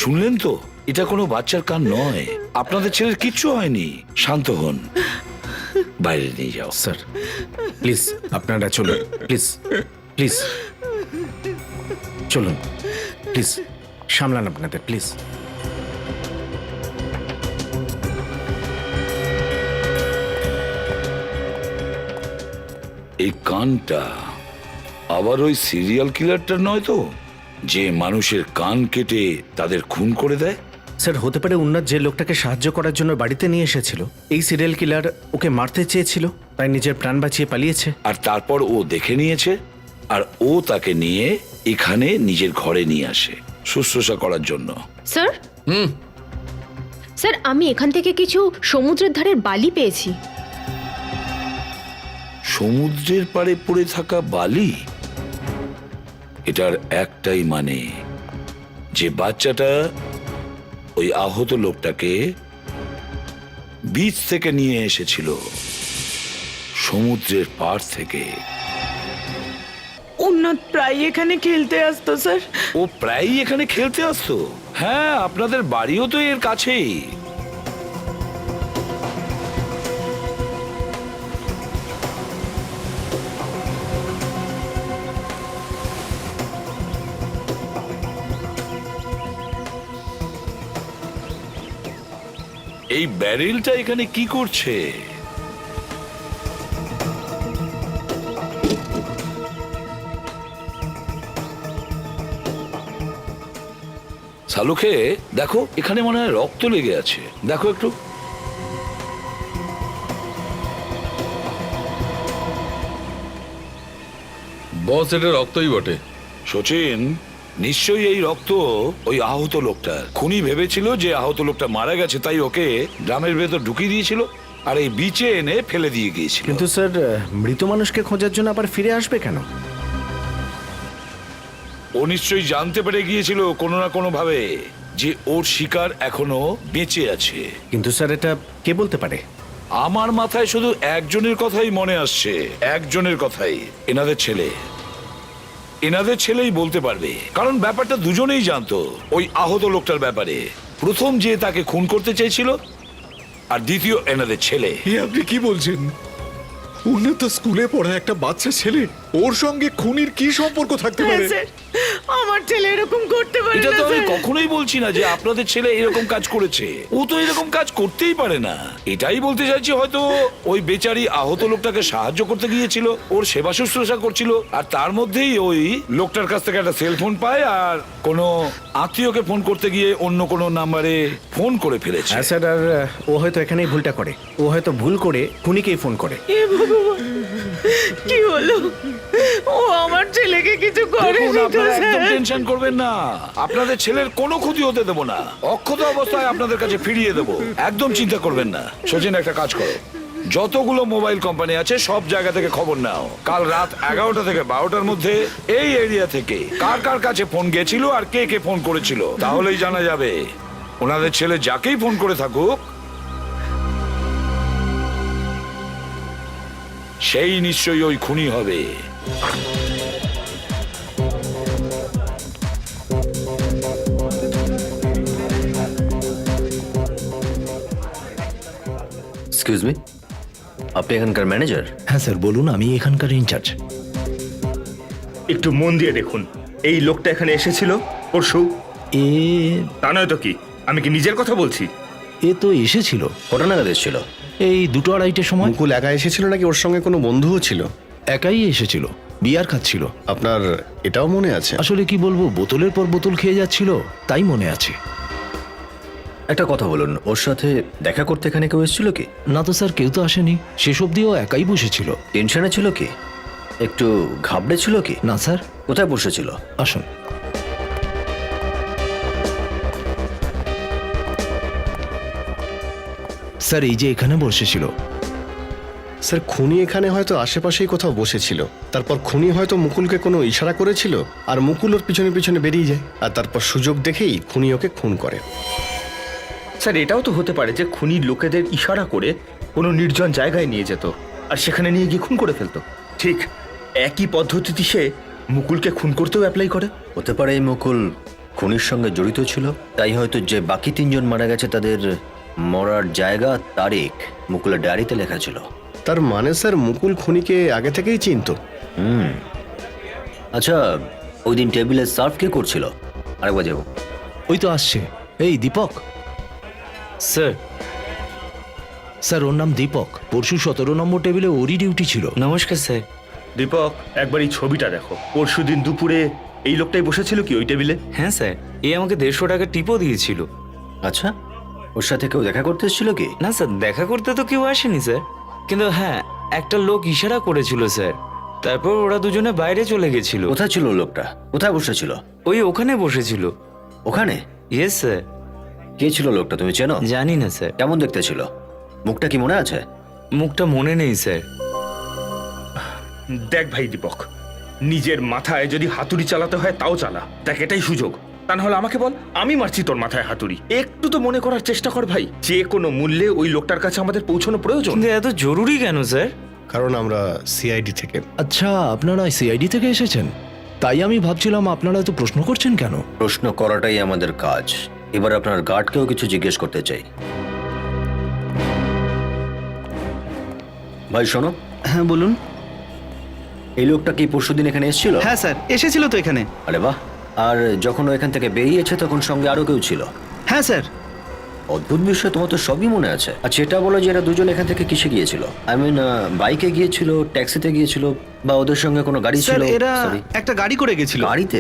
শুনলেন তো, এটা কোনো বাচ্চার কান নয়। আপনাদের ছেলের কিচ্ছু হয়নি, শান্ত হন। বাইরে নিয়ে যাও। স্যার প্লিজ আপনারা চলুন, প্লিজ প্লিজ চলুন, প্লিজ সামলান আপনাদের, প্লিজ। এই কানটা আবার ওই সিরিয়াল কিলারটার নয় তো, যে মানুষের কান কেটে তাদের খুন করে দেয়? স্যার হতে পারে উন্নত যে লোকটাকে সাহায্য করার জন্য বাড়িতে নিয়ে এসেছিল, এই সিরিয়াল কিলার ওকে মারতে চেয়েছিল, তাই নিজের প্রাণ বাঁচিয়ে পালিয়েছে। আর তারপর ও দেখে নিয়েছে, আর ও তাকে নিয়ে এখানে নিজের ঘরে নিয়ে আসে শুশ্রূষা করার জন্য। স্যার স্যার আমি এখান থেকে কিছু সমুদ্রের ধারের বালি পেয়েছি। সমুদ্রের পাড়ে পড়ে থাকা বালি? এটার একটাই মানে, যে বাচ্চাটা ওই আহত লোকটাকে বিচ থেকে নিয়ে এসেছিল, সমুদ্রের পাড় থেকে। উন্নত প্রায় এখানে খেলতে আসতো স্যার। ও প্রায়ই এখানে খেলতে আসতো? হ্যাঁ, আপনাদের বাড়িও তো এর কাছেই। এই ব্যারেলটা এখানে কি করছে? শালুকে দেখো, এখানে মনে হয় রক্ত লেগে আছে, দেখো একটু। বস, এটা রক্তই বটে। সচিন, নিশ্চয়ই এই রক্ত ওই আহত লোকটার। খুনি ভেবেছিল যে আহত লোকটা মারা গেছে, তাই ওকে ড্রামের ভেতর ঢুকিয়ে দিয়েছিল আর এই বিচে এনে ফেলে দিয়ে গিয়েছিল। কিন্তু স্যার মৃত মানুষকে খোঁজার জন্য আবার ফিরে আসবে কেন? ও নিশ্চয়ই জানতে পেরে গিয়েছিল কোনো না কোনো ভাবে যে ওর শিকার এখনো বেঁচে আছে। কিন্তু স্যার এটা কে বলতে পারে? আমার মাথায় শুধু একজনের কথাই মনে আসছে, একজনের কথাই, এনাদের ছেলে। এনাদের ছেলেই বলতে পারবে, কারণ ব্যাপারটা দুজনেই জানতো ওই আহত লোকটার ব্যাপারে। প্রথম যে তাকে খুন করতে চেয়েছিল, আর দ্বিতীয় এনাদের ছেলে। আপনি কি বলছেন? উন্নত স্কুলে পড়া একটা বাচ্চা ছেলে, ওর সঙ্গে খুনির কি সম্পর্ক থাকতে হ্যাঁ পারে? স্যার, আমার ছেলে এরকম করতে পারে এটা না তো আমি স্যার। কখনোই বলছি না যে আপনাদের ছেলে এরকম কাজ করেছে। ও তো এরকম কাজ করতেই পারে না। এটাই বলতে চাইছি, হয়তো ওই বেচারি আহত লোকটাকে সাহায্য করতে গিয়েছিল, ওর সেবা শুশ্রূষা করছিল, আর তার মধ্যেই ওই লোকটার কাছ থেকে একটা সেলফোন পায়, আর কোনো আত্মীয়কে ফোন করতে গিয়ে অন্য কোনো নাম্বারে ফোন করে ফেলেছে। হ্যাঁ স্যার, আর ও হয়তো এখানেই ভুলটা করে। ও হয়তো ভুল করে খুনিকেই ফোন করে। এ ভগবান, কি হলো? ও আমার ছেলেকে কিছু করে দেখুন, আপনারা একদম টেনশন করবেন না। আপনাদের ছেলের কোনো ক্ষতি হতে দেবো না। অক্ষত অবস্থায় আপনাদের কাছে ফিরিয়ে দেবো, একদম চিন্তা করবেন না। সচিন, একটা কাজ করো, যতগুলো মোবাইল কোম্পানি আছে সব জায়গা থেকে খবর নাও। কাল রাত 11টা থেকে 12টার মধ্যে এই এরিয়া থেকে কার কার কাছে ফোন গেছিল আর কে কে ফোন করেছিল, তাহলেই জানা যাবে। ওনাদের ছেলে যাকেই ফোন করে থাকুক, সেই নিশ্চয়ই ওই খুনি হবে। এক্সকিউজ মি, আপনি এখানকার ম্যানেজার? হ্যাঁ স্যার, বলুন, আমি এখানকার ইনচার্জ। একটু মন দিয়ে দেখুন, এই লোকটা এখানে এসেছিল পরশু। তা নয় তো কি, আমি কি নিজের কথা বলছি? এ তো এসেছিল কটা নাগাদ এসেছিল? এই 2:30টার সময়। মুকুল একা এসেছিল নাকি ওর সঙ্গে কোনো বন্ধুও ছিল? একাই এসেছিল, বিয়ার খাচ্ছিল। আপনার এটাও মনে আছে? আসলে কি বলবো, বোতলের পর বোতল খেয়ে যাচ্ছিল, তাই মনে আছে। একটা কথা বলুন, ওর সাথে দেখা করতে এখানে কেউ এসেছিল কি? না তো স্যার, কেউ তো আসেনি। শেষ অবধিও একাই বসেছিল। টেনশনে ছিল কি? একটু ঘাবড়ে ছিল কি? না স্যার। কোথায় বসেছিল? আসুন। স্যার, এই যে এখানে বসেছিল। স্যার, খুনি এখানে হয়তো আশেপাশেই কোথাও বসেছিল। তারপর খুনি হয়তো মুকুলকে কোনো ইশারা করেছিল, আর মুকুল ওর পিছনে পিছনে বেরিয়ে যায়, আর তারপর সুযোগ দেখেই খুনি ওকে খুন করে। স্যার, এটাও তো হতে পারে যে খুনি লোকেদের ইশারা করে কোনো নির্জন জায়গায় নিয়ে যেত, আর সেখানে নিয়ে গিয়ে খুন করে ফেলতো। ঠিক একই পদ্ধতিতে সে মুকুলকে খুন করতেও অ্যাপ্লাই করে। হতে পারে এই মুকুল খুনির সঙ্গে জড়িত ছিল, তাই হয়তো যে বাকি 3 জন মারা গেছে তাদের মরার জায়গা, তারিখ মুকুলের ডায়েরিতে লেখা ছিল। তার মানে স্যার মুকুল খুনিকে আগে থেকেই চিনতো। আচ্ছা, ওই দিন টেবিলে সার্ভ কে করছিল? আরেকবার যাবো। ওই তো আসছে। এই দীপক স্যার, স্যার ওর নাম দীপক, পরশু 17 নম্বর টেবিলে ওরই ডিউটি ছিল। নমস্কার স্যার। দীপক, একবার এই ছবিটা দেখো। পরশুদিন দুপুরে এই লোকটাই বসেছিল কি ওই টেবিলে? হ্যাঁ স্যার, এই আমাকে 150 টাকা টিপও দিয়েছিল। আচ্ছা, ওর সাথে কেউ দেখা করতে এসেছিল কি? না স্যার, দেখা করতে তো কেউ আসেনি স্যার, কিন্তু হ্যাঁ একটা লোক ইশারা করেছিল স্যার, তারপর ওরা দুজনে বাইরে চলে গেছিল। কোথায় ছিল লোকটা? কোথায় বসেছিল? ওই ওখানে বসেছিল। ওখানে? Yes sir. কে ছিল লোকটা, তুমি চেনো? জানি না স্যার। কেমন দেখতে ছিল? মুখটা কি মনে আছে? মুখটা মনে নেই স্যার। দেখ ভাই দীপক, নিজের মাথায় যদি হাতুড়ি চালাতে হয় তাও চালা, দেখ এটাই সুযোগ। তা না হলে আমাকে বল, আমি মারছি তোর মাথায় হাতুড়ি। একটু তো মনে করার চেষ্টা কর ভাই, যে কোনো মূল্যে ওই লোকটার কাছে আমাদের পৌঁছানো প্রয়োজন। কিন্তু এত জরুরি কেন স্যার? কারণ আমরা সিআইডি থেকে। আচ্ছা, আপনারা সিআইডি থেকে এসেছেন? তাই আমি ভাবছিলাম আপনারা তো প্রশ্ন করছেন কেন। প্রশ্ন করাটাই আমাদের কাজ। এবার আপনার গার্ডকেও কিছু জিজ্ঞেস করতে চাই। ভাই শোনো। হ্যাঁ বলুন। এই লোকটা কি পরশুদিন এখানে এসেছিল? হ্যাঁ স্যার, এসেছিল তো এখানে। আরে বাহ। আর যখন ও এখান থেকে বেরিয়েছে তখন সঙ্গে আরো কেউ ছিল? হ্যাঁ স্যার। অদ্ভুত বিষয়, তোমার তো সবই মনে আছে। আচ্ছা, এটা বলো যে এরা দুজন এখান থেকে কিসে গিয়েছিল? আই মিন, বাইকে গিয়েছিল, ট্যাক্সিতে গিয়েছিল, বা ওদের সঙ্গে কোনো গাড়ি ছিল? স্যার এরা Sorry, একটা গাড়ি করে গেছিল। গাড়িতে?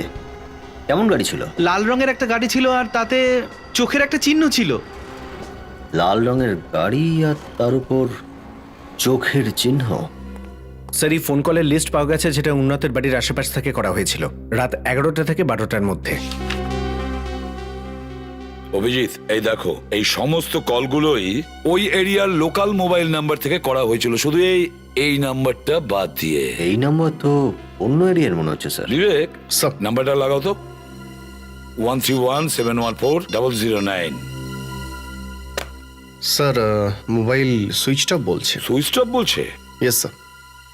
কেমন গাড়ি ছিল? লাল রঙের একটা গাড়ি ছিল আর তাতে চোখের একটা চিহ্ন ছিল। লাল রঙের গাড়ি আর তার উপর চোখের চিহ্ন। স্যার, এই ফোন কলের লিস্ট পাওয়া গেছে যেটা উন্নতের বাড়ির আশেপাশ থেকে করা হয়েছিল রাত 11টা থেকে 12টার মধ্যে। অভিজিৎ, এই দেখো, এই সমস্ত কলগুলোই ওই এরিয়ার লোকাল মোবাইল নাম্বার থেকে করা হয়েছিল, শুধু এই নাম্বারটা বাদ দিয়ে। এই নাম্বার তো অন্য এরিয়ার মনে হচ্ছে স্যার। বিবেক, নাম্বারটা লাগাও তো। 131714009। স্যার মোবাইল সুইচ অফ বলছে। সুইচ অফ বলছে? Yes sir.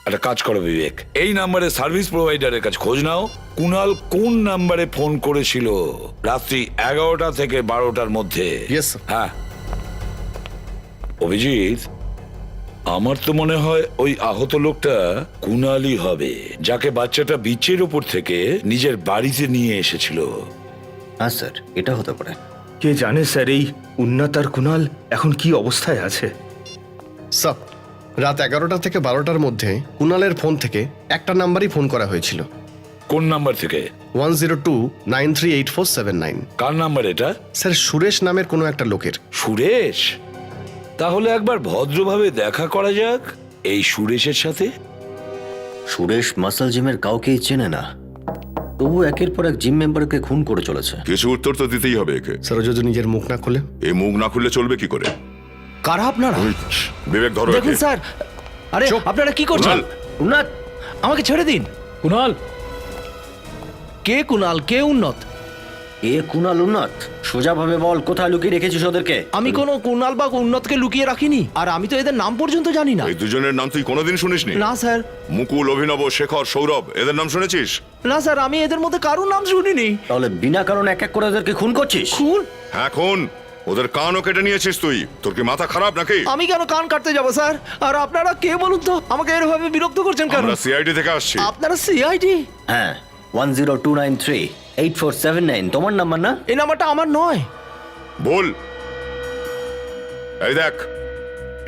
একটা কাজ করো বিবেক, এই নাম্বারে সার্ভিস প্রোভাইডারের কাছে খোঁজ নাও, কুনাল কোন নাম্বারে ফোন করেছিল রাত্রি 11টা থেকে 12টার মধ্যে। Yes sir. হ্যাঁ অভিজিৎ, আমার তো মনে হয় ওই আহত লোকটা কুনালই হবে, যাকে বাচ্চাটা বিচের ওপর থেকে নিজের বাড়িতে নিয়ে এসেছিল। হ্যাঁ স্যার, এটা হতে পারে। কে জানে স্যার এই উন্নত আর কুনাল এখন কি অবস্থায় আছে। স্যার, রাত 11টা থেকে 12টার মধ্যে কুনালের ফোন থেকে একটা নাম্বারই ফোন করা হয়েছিল। কোন নাম্বার থেকে? 102938479। কার নাম্বার এটা? স্যার সুরেশ নামের কোনো একটা লোকের। সুরেশ? তাহলে একবার ভদ্রভাবে দেখা করা যাক এই সুরেশের সাথে। সুরেশ মাসল জিমের কাউকেই চেনে না, তবু একের পর এক জিম মেম্বারকে খুন করে চলেছে। কিছু উত্তর তো দিতেই হবে একে। স্যার ও যদি নিজের মুখ না খুলে? এই মুখ না খুললে চলবে কি করে? কারা আপনারা? বিবেক ধরো দেখুন একে। স্যার, আরে আপনারা কি করছেন? উন্নত, আমাকে ছেড়ে দিন। কুনাল, কে কুনাল, কে উন্নত? এ কুনাল উন্নত? সোজা ভাবে বল, কোথায় লুকিয়ে রেখেছিস ওদেরকে? আমি কোনো কুনাল বা উন্নতকে লুকিয়ে রাখিনি, আর আমি তো এদের নাম পর্যন্ত জানি না। এই দুজনের নাম তুই কোনোদিন শুনিসনি? না স্যার। মুকুল, অভিনব, শেখর, সৌরভ, এদের নাম শুনেছিস? না স্যার, আমি এদের মধ্যে কারোর নাম শুনিনি। তাহলে বিনা কারণে এক এক করে ওদেরকে খুন করছিস? খুন? হ্যাঁ খুন। ওদের কানও কেটে নিয়েছিস তুই। তোর কি মাথা খারাপ নাকি? আমি কেন কান কাটতে যাবো স্যার? আর আপনারা কে বলুন তো? আমাকে এরভাবে বিরক্ত করছেন কেন? আমরা সিআইডি থেকে আসছি। আপনারা সিআইডি? হ্যাঁ, 102938479 তোমার নাম্বার না? এই নাম্বারটা আমার নয়। বল। এই দেখ,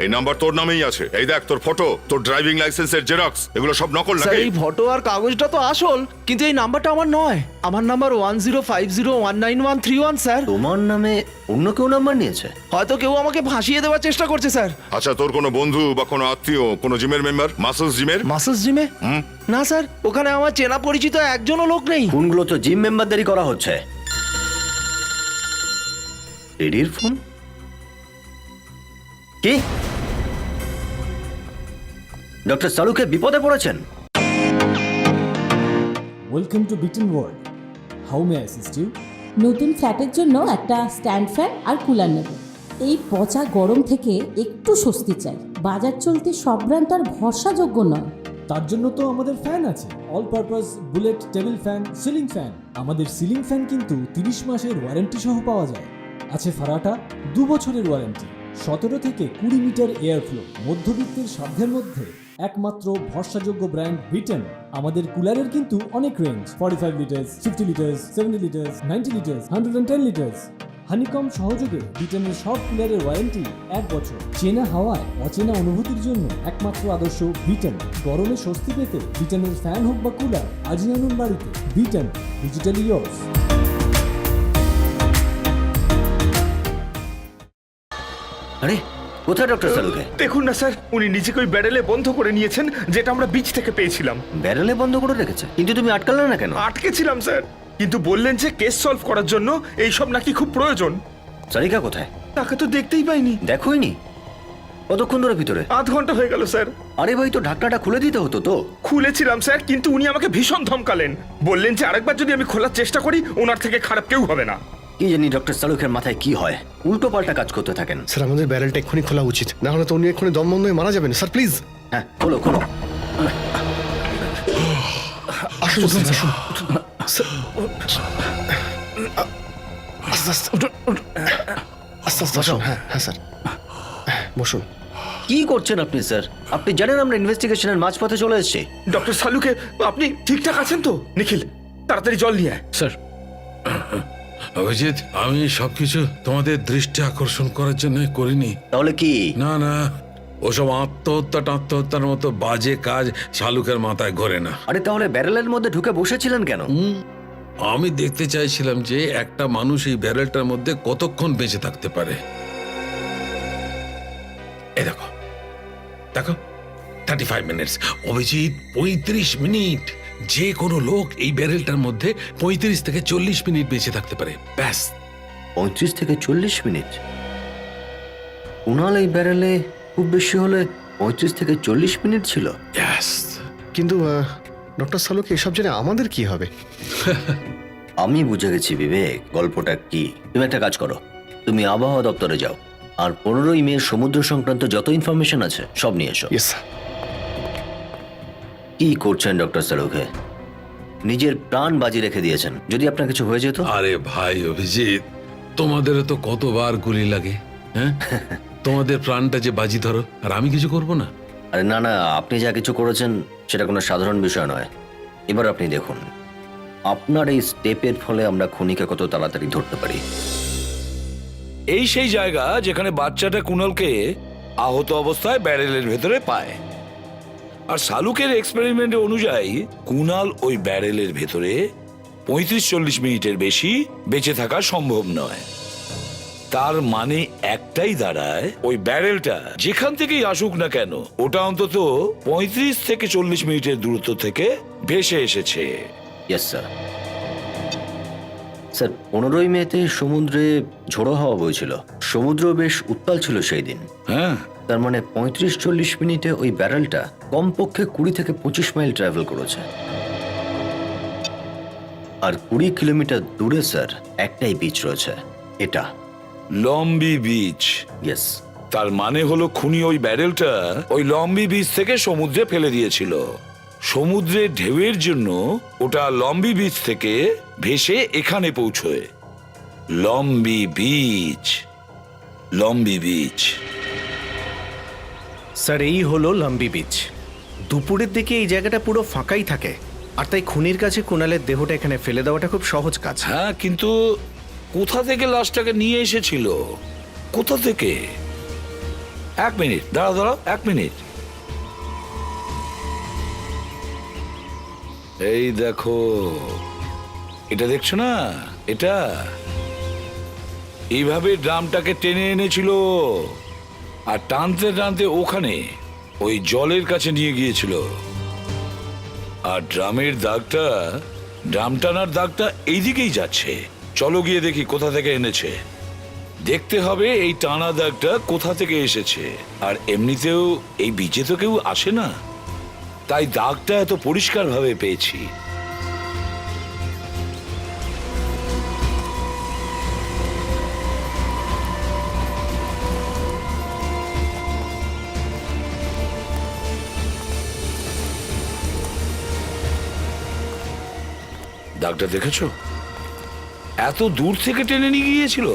এই নাম্বার তোর নামেই আছে। এই দেখ তোর ফটো, তোর ড্রাইভিং লাইসেন্সের জেরক্স, এগুলো সব নকল স্যার, নাকি? এই ফটো আর কাগজটা তো আসল, কিন্তু এই নাম্বারটা আমার নয়। আমার নাম্বার 10501913 স্যার। তোমার নামে অন্য কেউ নাম্বার নিয়েছে? হয়তো কেউ আমাকে ফাঁসিয়ে দেওয়ার চেষ্টা করছে স্যার। আচ্ছা, তোর কোনো বন্ধু বা কোনো আত্মীয় কোনো জিমের মেম্বার, মাসলস জিমের? মাসেস জিমে? না স্যার, ওখানে আমার চেনা পরিচিত একজনও লোক নেই। খুনগুলো তো জিম মেম্বারদেরই করা হচ্ছে। রেডির ফোন? কি? ডক্টর সালুকে বিপদে পড়েছেন? ওয়েলকাম টু বিটেন world. How may I assist you? নতুন ফ্ল্যাটের জন্য একটা স্ট্যান্ড ফ্যান আর কুলার নেব। এই পচা গরম থেকে একটু স্বস্তি চাই। বাজার চলতে সব ব্র্যান্ড আর ভরসাযোগ্য নয়। তার জন্য তো আমাদের ফ্যান আছে, all purpose bullet table fan, ceiling fan. আমাদের সিলিং ফ্যান কিন্তু 30 মাসের ওয়ারেন্টি সহ পাওয়া যায়। আছে ফারাটা 2 বছরের ওয়ারেন্টি। 17 থেকে 20 মিটার এয়ার ফ্লো, মধ্যবিত্তের সাধ্যের মধ্যে একমাত্র ভরসাযোগ্য ব্র্যান্ড ব্রিটেন। আমাদের কুলারের কিন্তু অনেক range, 45 litres, 50 litres, 70 litres, 90 litres, 110 litres. Honeycomb সহযোগে ব্রিটেনের সব কুলারের ওয়ারেন্টি 1 বছর। চেনা হাওয়ায় অচেনা অনুভূতির জন্য একমাত্র আদর্শ ব্রিটেন। গরমে স্বস্তি পেতে ব্রিটেনের ফ্যান হোক বা কুলার, আজই আনুন বাড়িতে। Britain, digitally years. আরে কোথায় ডক্টর সালুকে? দেখুন না স্যার, উনি নিজেকে ওই ব্যারেলে বন্ধ করে নিয়েছেন, যেটা আমরা বিচ থেকে পেয়েছিলাম। ব্যারেলে বন্ধ করে রেখেছে? কিন্তু তুমি আটকালে না কেন? আটকেছিলাম স্যার, কিন্তু বললেন যে কেস সলভ করার জন্য এইসব নাকি খুব প্রয়োজন। সারিকা কোথায়? তাকে তো দেখতেই পাইনি। দেখোইনি? কতক্ষণ ধরে ভিতরে? আধ ঘন্টা হয়ে গেল স্যার। আরে ভাই, তো ঢাকনাটা খুলে দিতে হতো তো। খুলেছিলাম স্যার, কিন্তু উনি আমাকে ভীষণ ধমকালেন। বললেন যে আরেকবার যদি আমি খোলার চেষ্টা করি, ওনার থেকে খারাপ কেউ হবে না। কি জানি ডক্টর সালুকের মাথায় কি হয়, উল্টো পাল্টা কাজ করতে থাকেন। স্যার আমাদের ব্যারেলটা এক্ষুনি খোলা উচিত, না হলে তো উনি এক্ষুনি দম বন্ধ হয়ে মারা যাবেন। Sir please. হ্যাঁ, খোলো খোলো। আসুন স্যার, আসুন। স্যার, আস্তে আস্তে আস্তে আস্তে আসুন। হ্যাঁ হ্যাঁ স্যার, বসুন। কি করছেন আপনি স্যার? আপনি জানেন আমরা ইনভেস্টিগেশনের মাঝপথে চলে এসেছি। ডক্টর সালুকে, আপনি ঠিকঠাক আছেন তো? নিখিল, তাড়াতাড়ি জল নিয়ে আয়। স্যার, অভিজিৎ, আমি সবকিছু তোমাদের দৃষ্টি আকর্ষণ করার জন্য করিনি। তাহলে কি? না না, ওসব আত্মহত্যার মতো বাজে কাজ শালুকের মাথায় ঘোরে না। আরে তাহলে ব্যারেলের মধ্যে ঢুকে বসেছিলেন কেন? আমি দেখতে চাইছিলাম যে একটা মানুষ এই ব্যারেলটার মধ্যে কতক্ষণ বেঁচে থাকতে পারে। এই দেখো দেখো, 35 মিনিটস। অভিজিৎ, 35 মিনিট। যে কোনো লোক এই ব্যারেলটার মধ্যে 35 থেকে 40 মিনিট বেঁচে থাকতে পারে, ব্যাস। 35 থেকে 40 মিনিট? কুনাল এই ব্যারেলে খুব বেশি হলে 35 থেকে 40 মিনিট ছিল। কিন্তু ডক্টর সালুকে এসব জেনে আমাদের কি হবে? আমি বুঝে গেছি বিবেক, গল্পটা কি। তুমি একটা কাজ করো, তুমি আবহাওয়া দপ্তরে যাও, আর 15ই মে সমুদ্র সংক্রান্ত যত ইনফরমেশন আছে সব নিয়ে এসো। কি করছেন ডক্টর সালুকে? নিজের প্রাণ বাজি রেখে দিয়েছেন, যদি আপনার কিছু হয়ে যেত। আরে ভাই অভিজিৎ, তোমাদের তো কতবার গুলি লাগে, হ্যাঁ? তোমাদের প্রাণটা যে বাজি ধরো, আর আমি কিছু করব না? আরে না না, আপনি যা কিছু করেছেন সেটা কোনো সাধারণ বিষয় নয়। এবার আপনি দেখুন, আপনার এই স্টেপের ফলে আমরা খুনিকে কত তাড়াতাড়ি ধরতে পারি। এই সেই জায়গা যেখানে বাচ্চাটা কুনালকে আহত অবস্থায় ব্যারেলের ভেতরে পায়। আর সালুকের এক্সপেরিমেন্ট অনুযায়ী কুনাল ওই ব্যারেলের ভেতরে 35-40 মিনিটের বেশি বেঁচে থাকা সম্ভব নয়। তার মানে একটাই দাঁড়ায়, ওই ব্যারেলটা যেখান থেকেই আসুক না কেন, ওটা অন্তত 35 থেকে 40 মিনিটের দূরত্ব থেকে ভেসে এসেছে। Yes sir. স্যার, 15ই মেতে সমুদ্রে ঝোড়ো হাওয়া বইছিল, সমুদ্র বেশ উত্তাল ছিল সেই দিন। হ্যাঁ, তার মানে 35-40 মিনিটে ওই ব্যারেলটা কমপক্ষে 20 থেকে 25 মাইল ট্রাভেল করেছে। আর 20 কিলোমিটার দূরে স্যার একটাই বিচ রয়েছে, এটা লম্বি বিচ। ইয়েস। তার মানে হলো খুনি ওই ব্যারেলটা ওই লম্বি বিচ থেকে সমুদ্রে ফেলে দিয়েছিল। সমুদ্রের ঢেউয়ের জন্য ওটা লম্বি বিচ থেকে ভেসে এখানে পৌঁছয়। লম্বি বিচ, লম্বি বিচ। স্যার, এই হলো লম্বি বিচ। দুপুরের দিকে এই জায়গাটা পুরো ফাঁকাই থাকে, আর তাই খুনির কাছে কুনালের দেহটা এখানে ফেলে দেওয়াটা খুব সহজ কাজ। হ্যাঁ, কিন্তু কোথা থেকে লাশটাকে নিয়ে এসেছিল? কোথা থেকে? 1 মিনিট দাঁড়াও দাঁড়াও, 1 মিনিট। এই দেখো, এটা দেখছো না? এটা এইভাবে ড্রামটাকে টেনে এনেছিল, আর টানতে টানতে ওখানে ওই জলের কাছে নিয়ে গিয়েছিল। আর ড্রামের দাগটা, ড্রাম টানার দাগটা এইদিকেই যাচ্ছে। চলো গিয়ে দেখি কোথা থেকে এনেছে। দেখতে হবে এই টানা দাগটা কোথা থেকে এসেছে। আর এমনিতেও এই বিচে তো কেউ আসে না, তাই দাগটা এত পরিষ্কার ভাবে পেয়েছি। দাগটা দেখেছো? এত দূর থেকে টেনে নিয়ে গিয়েছিল,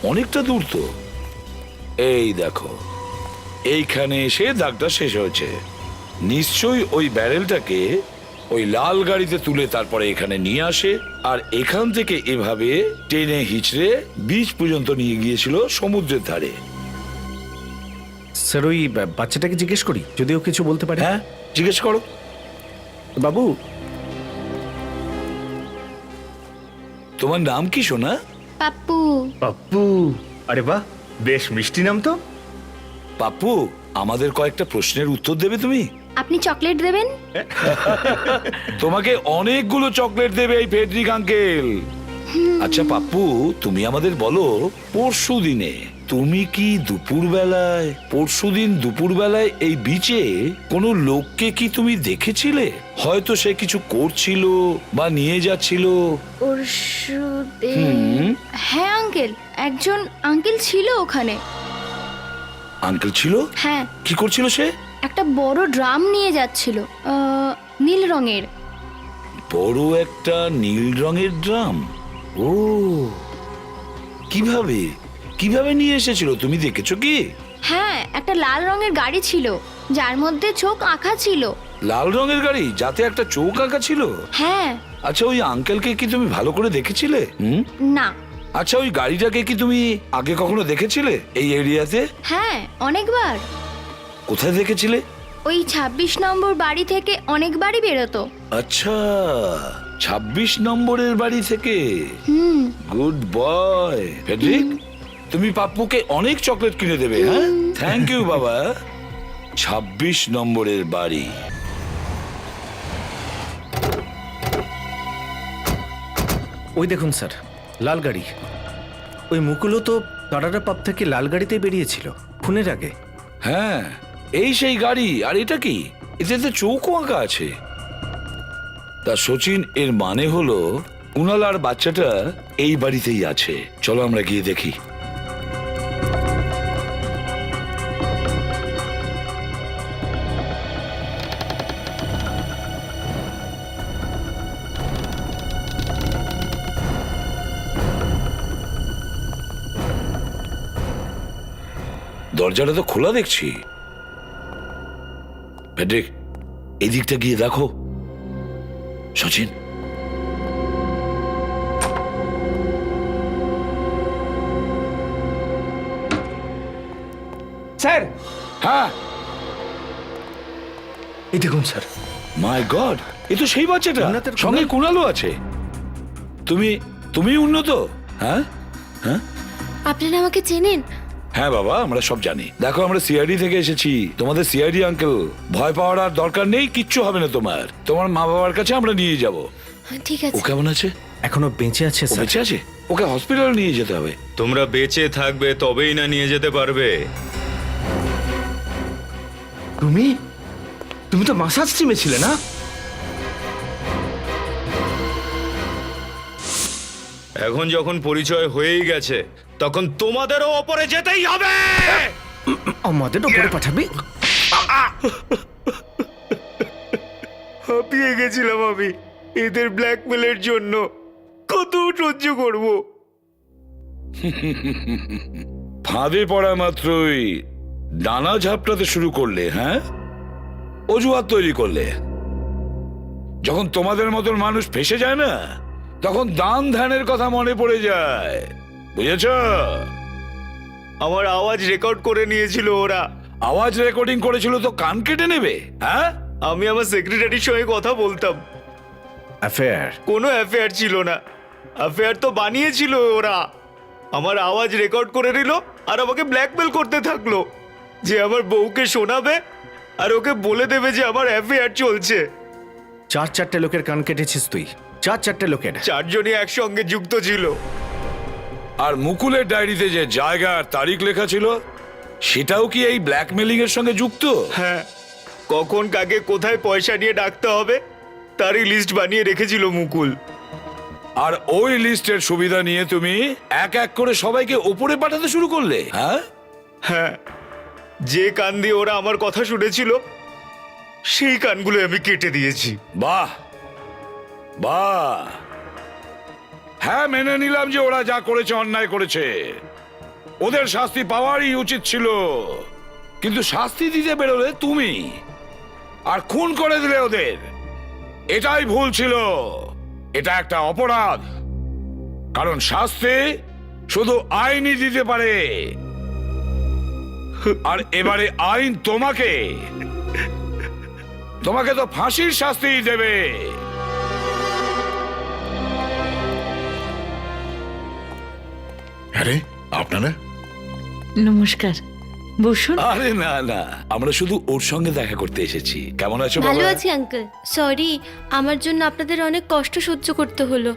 অনেকটা দূর তো। এই দেখো, এইখানে এসে দাগটা শেষ হয়েছে। নিশ্চয়ই ওই ব্যারেলটাকে ওই লাল গাড়িতে তুলে তারপরে এখানে নিয়ে আসে, আর এখান থেকে এভাবে টেনে হিচড়ে বিচ পর্যন্ত নিয়ে গিয়েছিল সমুদ্রের ধারে। স্যার ওই বাচ্চাটাকে জিজ্ঞেস করি যদি ও কিছু বলতে পারে। হ্যাঁ, জিজ্ঞেস করো। বাবু, তোমার নাম কি সোনা? পাপ্পু। পাপ্পু, আরে বাহ, বেশ মিষ্টি নাম তো। পাপ্পু, আমাদের কয়েকটা প্রশ্নের উত্তর দেবে তুমি? আপনি চকলেট দেবেন? তোমাকে অনেকগুলো চকলেট দেবে এই ফেডরিক আঙ্কেল। আচ্ছা পাপ্পু, তুমি আমাদের বলো, পরশুদিনে তুমি কি দুপুরবেলায় এই বিচে কোনো লোককে কি তুমি দেখেছিলে? হয়তো সে কিছু করছিল বা নিয়ে যাচ্ছিল। হ্যাঁ আঙ্কেল, একজন আঙ্কেল ছিল ওখানে। আঙ্কেল ছিল? হ্যাঁ। কি করছিল সে? একটা বড় ড্রাম নিয়ে যাচ্ছিল, নীল রঙের। বড় একটা নীল রঙের ড্রাম? ও, কিভাবে নিয়ে এসেছিল, তুমি দেখেছো কি? হ্যাঁ, একটা লাল রঙের গাড়ি ছিল যার মধ্যে চোখ আঁকা ছিল। লাল রঙের গাড়ি যাতে একটা চোখ আঁকা ছিল? হ্যাঁ। আচ্ছা, ওই আঙ্কেলকে কি তুমি ভালো করে দেখেছিলে? না। আচ্ছা, ওই গাড়িটাকে কি তুমি আগে কখনো দেখেছিলে এই এরিয়াতে? হ্যাঁ, অনেকবার। কোথায় দেখেছিলে? ওই 26 নম্বর বাড়ি থেকে অনেকবারই বেরোতো। আচ্ছা, 26 নম্বরের বাড়ি থেকে। গুড বয় ফেডরিক, তুমি পাপ্পুকে অনেক চকলেট কিনে দেবে। হ্যাঁ, থ্যাংক ইউ বাবা। 26 নম্বরের বাড়ি। ওই দেখুন স্যার, লাল গাড়ি। ওই মুকুলও তো তারারা পাপ থেকে লাল গাড়িতেই বেরিয়েছিল খুনের আগে। হ্যাঁ, এই সেই গাড়ি। আর এটা কি? এতে তো চৌকো আঁকা আছে। তা সচিন, এর মানে হলো কুনাল আর বাচ্চাটা এই বাড়িতেই আছে। চলো আমরা গিয়ে দেখি। দরজাটা তো খোলা দেখছি। ফেডরিক, এই দিকটা গিয়ে দেখো। সচিন, স্যার। হ্যাঁ, এই দেখুন স্যার। মাই গড, এ তো সেই বাচ্চাটা, উন্নতের সঙ্গে কুনালও আছে। তুমি উন্নত? হ্যাঁ হ্যাঁ, আপনারা আমাকে চেনেন? হ্যাঁ বাবা, আমরা সব জানি। দেখো, আমরা সিআইডি থেকে এসেছি। তোমাদের সিআইডি আঙ্কেল, ভয় পাওয়ার আর দরকার নেই, কিচ্ছু হবে না তোমার। তোমার মা বাবার কাছে আমরা নিয়ে যাব। ঠিক ও আছে। কেমন আছে? এখনো বেঁচে আছে ও স্যার। বেঁচে আছে? ওকে হসপিটালে নিয়ে যেতে হবে। তোমরা বেঁচে থাকবে তবেই না নিয়ে যেতে পারবে। তুমি তো মাসাজ টিমে ছিলে না? এখন যখন পরিচয় হয়েই গেছে, তখন তোমাদেরও ওপরে যেতেই হবে। আমাদের ওপরে পাঠাবি? হাঁপিয়ে গেছিলাম আমি এদের ব্ল্যাকমেলের জন্য। কত সহ্য করব? ফাঁদে পড়া মাত্রই ডানা ঝাপটাতে শুরু করলে। হ্যাঁ, অজুহাত তৈরি করলে। যখন তোমাদের মতন মানুষ ফেসে যায় না, তখন দান ধ্যানের কথা মনে পড়ে যায়। বুঝেছ? আমার আওয়াজ রেকর্ড করে নিয়েছিল ওরা। আওয়াজ রেকর্ডিং করেছিল তো কান কেটে নেবে? হ্যাঁ, আমি আমার সেক্রেটারির সঙ্গে কথা বলতাম। অ্যাফেয়ার? কোনো অ্যাফেয়ার ছিল না। অ্যাফেয়ার তো বানিয়েছিল ওরা। আমার আওয়াজ রেকর্ড করে নিল আর আমাকে ব্ল্যাকমেল করতে থাকলো যে আমার বউকে শোনাবে আর ওকে বলে দেবে যে আমার অ্যাফেয়ার চলছে। 4-4টে লোকের কান কেটেছিস তুই? 4-4টে লোকের? 4 জনই একসঙ্গে যুক্ত ছিল। আর মুকুলের ডায়েরিতে যে জায়গা আর তারিখ লেখা ছিল, সেটাও কি এই ব্ল্যাকমেলিং এর সঙ্গে যুক্ত? হ্যাঁ, কখন কাকে কোথায় পয়সা নিয়ে ডাকতে হবে তারই লিস্ট বানিয়ে রেখেছিল মুকুল। আর ওই লিস্টের সুবিধা নিয়ে তুমি এক এক করে সবাইকে ওপরে পাঠাতে শুরু করলে। হ্যাঁ হ্যাঁ, যে কান দিয়ে ওরা আমার কথা শুনেছিল সেই কানগুলো আমি কেটে দিয়েছি। বাহ বাহ, হ্যাঁ, মেনে নিলাম যে ওরা যা করেছে অন্যায় করেছে, ওদের শাস্তি পাওয়ারই উচিত ছিল, কিন্তু শাস্তি দিতে বেরোলে তুমি আর খুন করে দিলে ওদের। এটাই ভুল ছিল, এটা একটা অপরাধ। কারণ শাস্তি শুধু আইনই দিতে পারে, আর এবারে আইন তোমাকে তো ফাঁসির শাস্তি দেবে। আরে আপনারা নমস্কার, বসুন। আরে না না, আমরা শুধু ওর সঙ্গে দেখা করতে এসেছি। কেমন আছো ভালো বাবা? আছি আঙ্কেল। সরি, আমার জন্য আপনাদের অনেক কষ্ট সহ্য করতে হলো।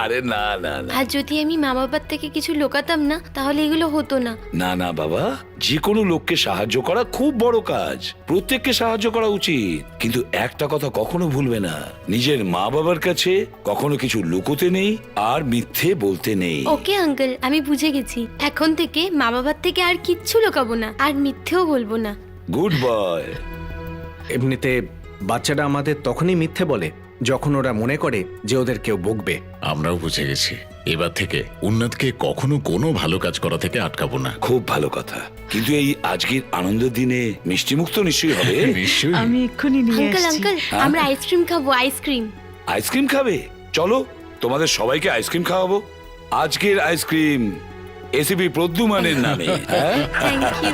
আরে না না না আর যদি আমি মা বাবার থেকে কিছু লুকাতাম না, তাহলে এগুলো হতো না। না না বাবা, যে কোনো লোককে সাহায্য করা খুব বড় কাজ, প্রত্যেককে সাহায্য করা উচিত। কিন্তু একটা কথা কখনো ভুলবে না, নিজের মা বাবার কাছে কখনো কিছু লুকোতে নেই আর মিথ্যে বলতে নেই। ওকে আঙ্কেল, আমি বুঝে গেছি। এখন থেকে মা বাবার থেকে আর কিচ্ছু লুকাবো না, আর মিথ্যেও বলবো না। Good boy. এমনিতে বাচ্চারা আমাদের তখনই মিথ্যে বলে যখন ওরা মনে করে যে ওদের কেউ বকবে। আমরাও বুঝে গেছি, এবার থেকে উন্নতকে কখনো কোনো ভালো কাজ করা থেকে আটকাবো না। খুব ভালো কথা। কিন্তু এই আজকের আনন্দের দিনে মিষ্টি মুখ তো নিশ্চয়ই হবে। নিশ্চয়ই। আমি এক্ষুনি নিয়ে আঙ্কেল আসছি। আঙ্কেল, আমরা আইসক্রিম খাবো, আইসক্রিম। আইসক্রিম খাবে? চলো তোমাদের সবাইকে আইসক্রিম খাওয়াবো। আজকের আইসক্রিম এসিপি প্রদ্যুমানের নামে। হ্যাঁ, থ্যাংক ইউ।